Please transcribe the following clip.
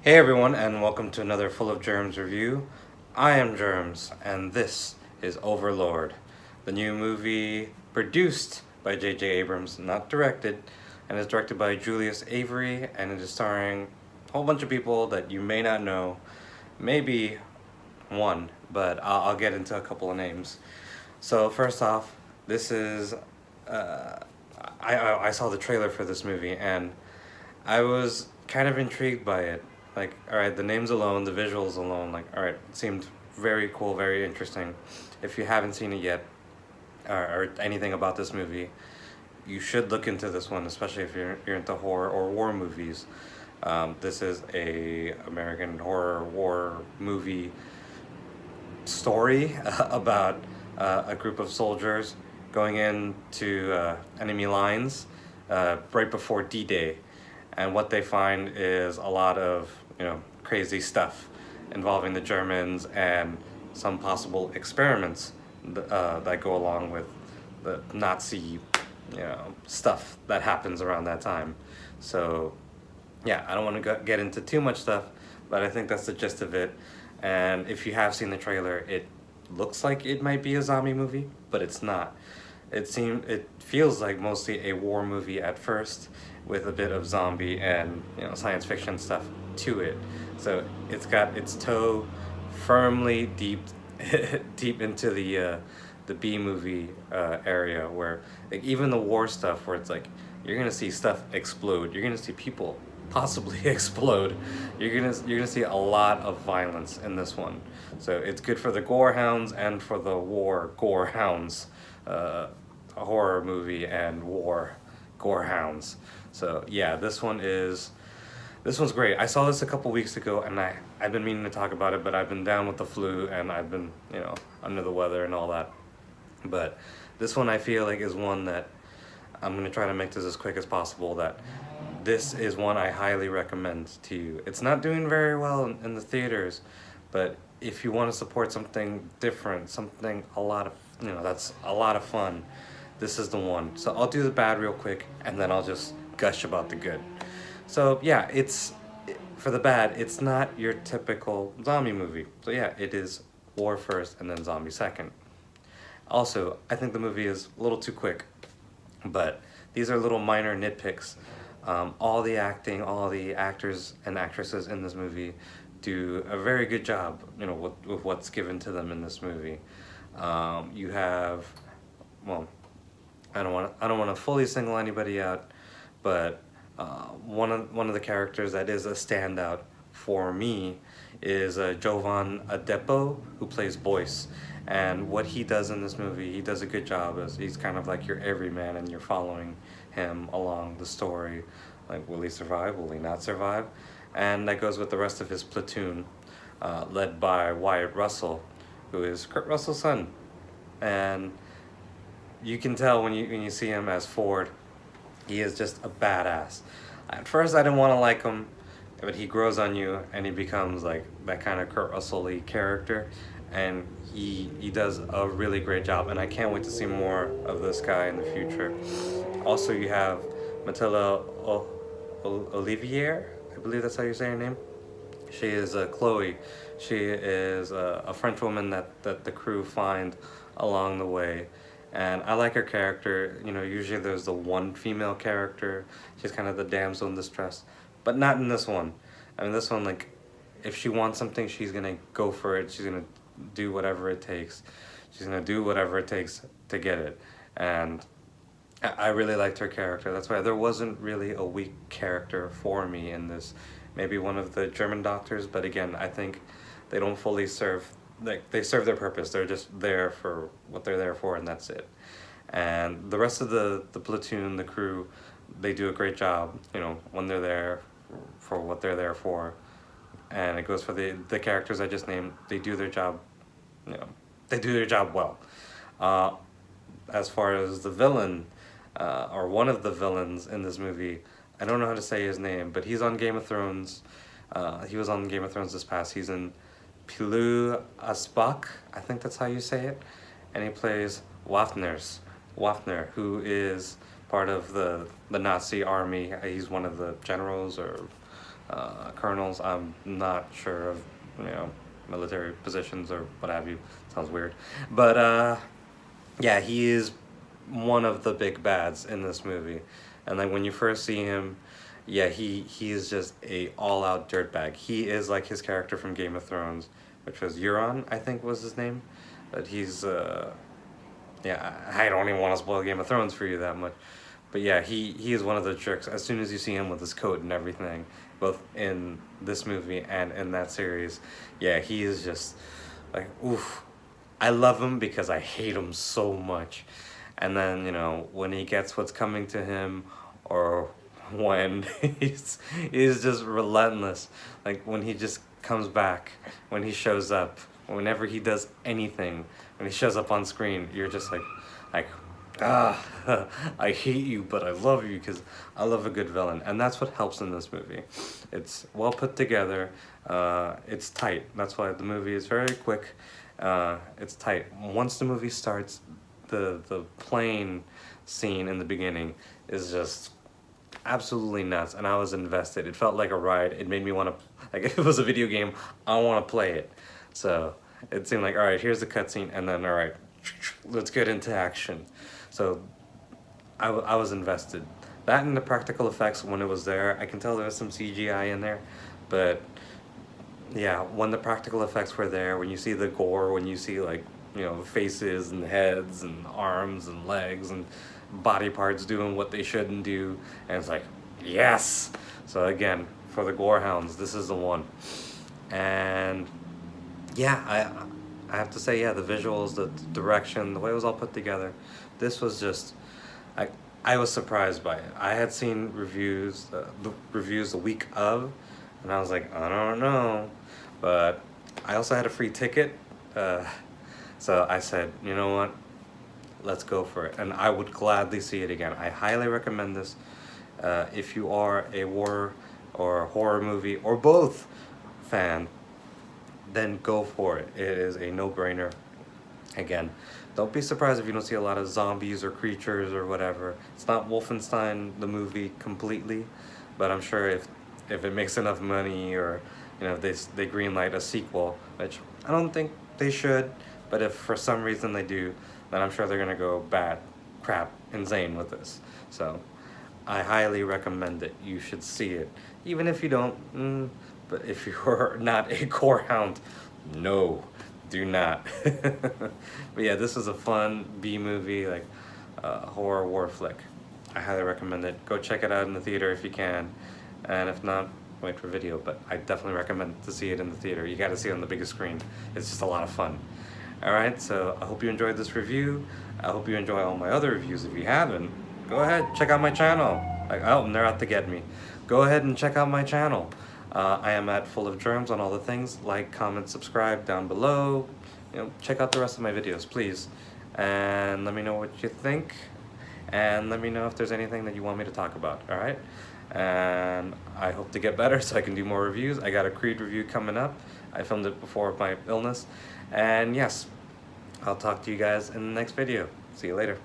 Hey everyone, and welcome to another Full of Germs review. I am Germs, and this is Overlord, the new movie produced by J.J Abrams, not directed, and is directed by Julius Avery, and it is starring a whole bunch of people that you may not know, maybe one, but I'll get into a couple of names. So first off, this is I saw the trailer for this movie, and I was kind of intrigued by it. Like, all right, the names alone, the visuals alone, like, all right, it seemed very cool, very interesting. If you haven't seen it yet, or anything about this movie, you should look into this one, especially if you're into horror or war movies. This is a American horror war movie story about a group of soldiers going into enemy lines right before D-Day, and what they find is a lot of crazy stuff involving the Germans and some possible experiments that go along with the Nazi stuff that happens around that time. So yeah, I don't want to get into too much stuff, but I think that's the gist of it. And if you have seen the trailer, it looks like it might be a zombie movie, but it's not. It feels like mostly a war movie at first, with a bit of zombie and science fiction stuff to it. So it's got its toe firmly deep deep into the B movie area, where like even the war stuff, where it's like you're gonna see stuff explode, you're gonna see people possibly explode, you're gonna see a lot of violence in this one. So it's good for the gore hounds and for the war gore hounds. A horror movie and war gore hounds. So yeah, this one's great. I saw this a couple weeks ago, and I've been meaning to talk about it, but I've been down with the flu and I've been under the weather and all that. But this one I feel like is one that I'm gonna try to make this as quick as possible. That this is one I highly recommend to you. It's not doing very well in the theaters, but if you want to support something different, something that's a lot of fun, this is the one. So I'll do the bad real quick, and then I'll just gush about the good. So yeah, for the bad, it's not your typical zombie movie. So yeah, it is war first and then zombie second. Also, I think the movie is a little too quick, but these are little minor nitpicks. All the acting, all the actors and actresses in this movie do a very good job, with what's given to them in this movie. You have, well, I don't want to fully single anybody out, but one of the characters that is a standout for me is Jovan Adepo, who plays Boyce. And what he does in this movie, he does a good job. As he's kind of like your everyman, and you're following him along the story. Like, will he survive? Will he not survive? And that goes with the rest of his platoon, led by Wyatt Russell, who is Kurt Russell's son. And you can tell when you see him as Ford, he is just a badass. At first I didn't want to like him, but he grows on you and he becomes like that kind of Kurt Russell-y character, and he does a really great job, and I can't wait to see more of this guy in the future. Also, you have Matilda Olivier, I believe that's how you say her name. She is Chloe. She is a French woman that the crew find along the way. And I like her character. Usually there's the one female character. She's kind of the damsel in distress. But not in this one. I mean, this one, like, if she wants something, she's going to go for it. She's going to do whatever it takes. She's going to do whatever it takes to get it. And I really liked her character. That's why there wasn't really a weak character for me in this. Maybe one of the German doctors, but again, I think they don't fully serve, like, they serve their purpose. They're just there for what they're there for, and that's it. And the rest of the platoon, the crew, they do a great job, when they're there for what they're there for. And it goes for the characters I just named. They do their job, they do their job well. As far as the villain, or one of the villains in this movie, I don't know how to say his name, but he's on Game of Thrones. He was on Game of Thrones this past season. Pilu Asbak, I think that's how you say it. And he plays Waffner, who is part of the Nazi army. He's one of the generals or colonels. I'm not sure of, you know, military positions or what have you. Sounds weird. But yeah, he is one of the big bads in this movie. And like when you first see him, yeah, he is just a all-out dirtbag. He is like his character from Game of Thrones, which was Euron, I think was his name. But he's yeah, I don't even want to spoil Game of Thrones for you that much. But yeah, he is one of the jerks. As soon as you see him with his coat and everything, both in this movie and in that series, yeah, he is just like, oof. I love him because I hate him so much. And then, you know, when he gets what's coming to him, or when he's just relentless. Like when he just comes back, when he shows up, whenever he does anything, when he shows up on screen, you're just like, ah, I hate you, but I love you because I love a good villain. And that's what helps in this movie. It's well put together. It's tight. That's why the movie is very quick. It's tight. Once the movie starts, the plane scene in the beginning is just absolutely nuts, and I was invested. It felt like a ride. It made me want to, like, if it was a video game, I want to play it. So it seemed like, all right, here's the cutscene, and then, all right, let's get into action. So I was invested. That and the practical effects when it was there, I can tell there was some CGI in there, but yeah, when the practical effects were there, when you see the gore, when you see, like, you know, faces and heads and arms and legs and body parts doing what they shouldn't do, and it's like, yes. So again, for the gore hounds, this is the one. And yeah, I have to say, yeah, the visuals, the direction, the way it was all put together, this was just, I was surprised by it. I had seen reviews, the reviews the week of, and I was like, I don't know. But I also had a free ticket, so I said, you know what, let's go for it. And I would gladly see it again. I highly recommend this. If you are a war or horror movie or both fan, then go for it. It is a no-brainer. Again, don't be surprised if you don't see a lot of zombies or creatures or whatever. It's not Wolfenstein the movie completely, but I'm sure if it makes enough money, or, you know, if they greenlight a sequel, which I don't think they should, but if for some reason they do, then I'm sure they're gonna go insane with this. So I highly recommend it. You should see it, even if you don't. But if you're not a gore hound, no, do not. But yeah, this is a fun B movie, like horror war flick. I highly recommend it. Go check it out in the theater if you can, and if not, wait for video. But I definitely recommend to see it in the theater. You got to see it on the biggest screen. It's just a lot of fun. Alright, so I hope you enjoyed this review. I hope you enjoy all my other reviews. If you haven't, go ahead, check out my channel. Like, oh, they're out to get me. Go ahead and check out my channel. I am at Full of Germs on all the things. Like, comment, subscribe down below. You know, check out the rest of my videos, please. And let me know what you think. And let me know if there's anything that you want me to talk about, alright? And I hope to get better so I can do more reviews. I got a Creed review coming up. I filmed it before my illness. And yes, I'll talk to you guys in the next video. See you later.